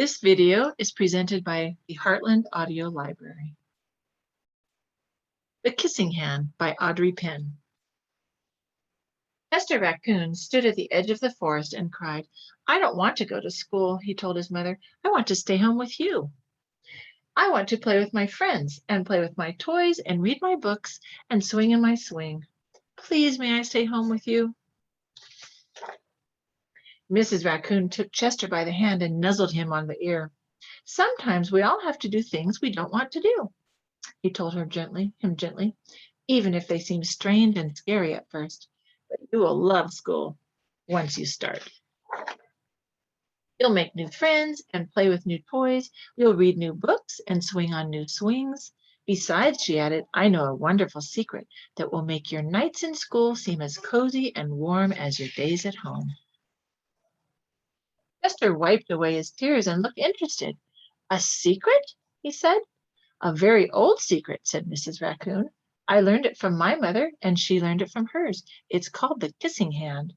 This video is presented by the Heartland Audio Library. The Kissing Hand by Audrey Penn. Chester Raccoon stood at the edge of the forest and cried, "I don't want to go to school," he told his mother. "I want to stay home with you. I want to play with my friends and play with my toys and read my books and swing in my swing. Please, may I stay home with you?" Mrs. Raccoon took Chester by the hand and nuzzled him on the ear. "Sometimes we all have to do things we don't want to do," he told him gently, "even if they seem strange and scary at first. But you will love school once you start. You'll make new friends and play with new toys. You'll read new books and swing on new swings. Besides," she added, "I know a wonderful secret that will make your nights in school seem as cozy and warm as your days at home." Chester wiped away his tears and looked interested. "A secret?" he said. "A very old secret," said Mrs. Raccoon. "I learned it from my mother, and she learned it from hers. It's called the kissing hand."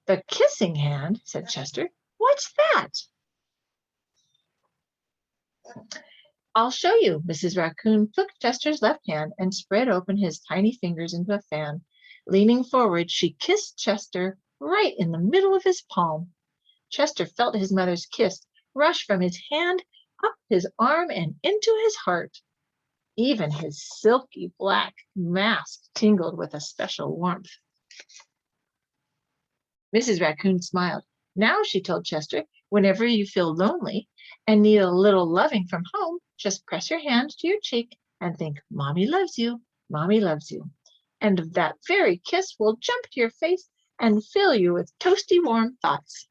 "The kissing hand?" said Chester. "What's that?" "I'll show you." Mrs. Raccoon took Chester's left hand and spread open his tiny fingers into a fan. Leaning forward, she kissed Chester right in the middle of his palm. Chester felt his mother's kiss rush from his hand up his arm and into his heart. Even his silky black mask tingled with a special warmth. Mrs. Raccoon smiled. "Now," she told Chester, "whenever you feel lonely and need a little loving from home, just press your hand to your cheek and think, 'Mommy loves you, Mommy loves you.' And that very kiss will jump to your face and fill you with toasty warm thoughts."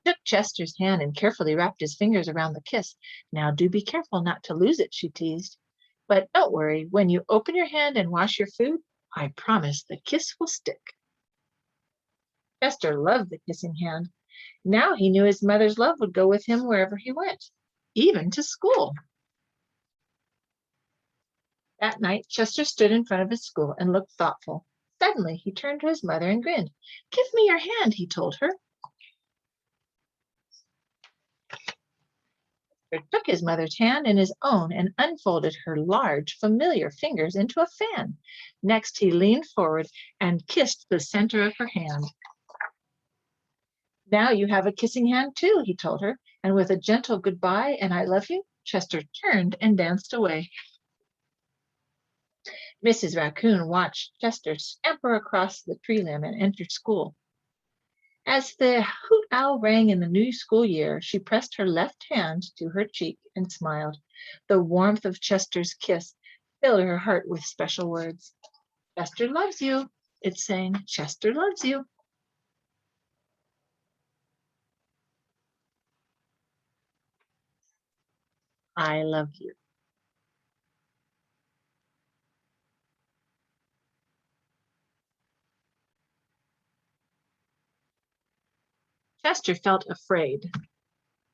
She took Chester's hand and carefully wrapped his fingers around the kiss. "Now do be careful not to lose it," she teased. "But don't worry, when you open your hand and wash your food, I promise the kiss will stick." Chester loved the kissing hand. Now he knew his mother's love would go with him wherever he went, even to school. That night, Chester stood in front of his school and looked thoughtful. Suddenly, he turned to his mother and grinned. "Give me your hand," he told her. Chester took his mother's hand in his own and unfolded her large, familiar fingers into a fan. Next, he leaned forward and kissed the center of her hand. "Now you have a kissing hand too," he told her, and with a gentle goodbye and "I love you," Chester turned and danced away. Mrs. Raccoon watched Chester scamper across the tree limb and enter school. As the hoot owl rang in the new school year, she pressed her left hand to her cheek and smiled. The warmth of Chester's kiss filled her heart with special words. "Chester loves you," it sang. "Chester loves you." I love you. Chester felt afraid.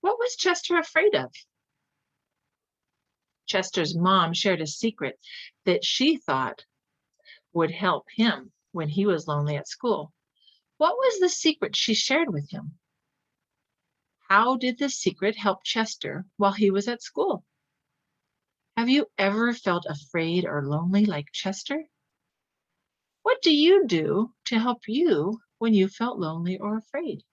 What was Chester afraid of? Chester's mom shared a secret that she thought would help him when he was lonely at school. What was the secret she shared with him? How did the secret help Chester while he was at school? Have you ever felt afraid or lonely like Chester? What do you do to help you when you felt lonely or afraid?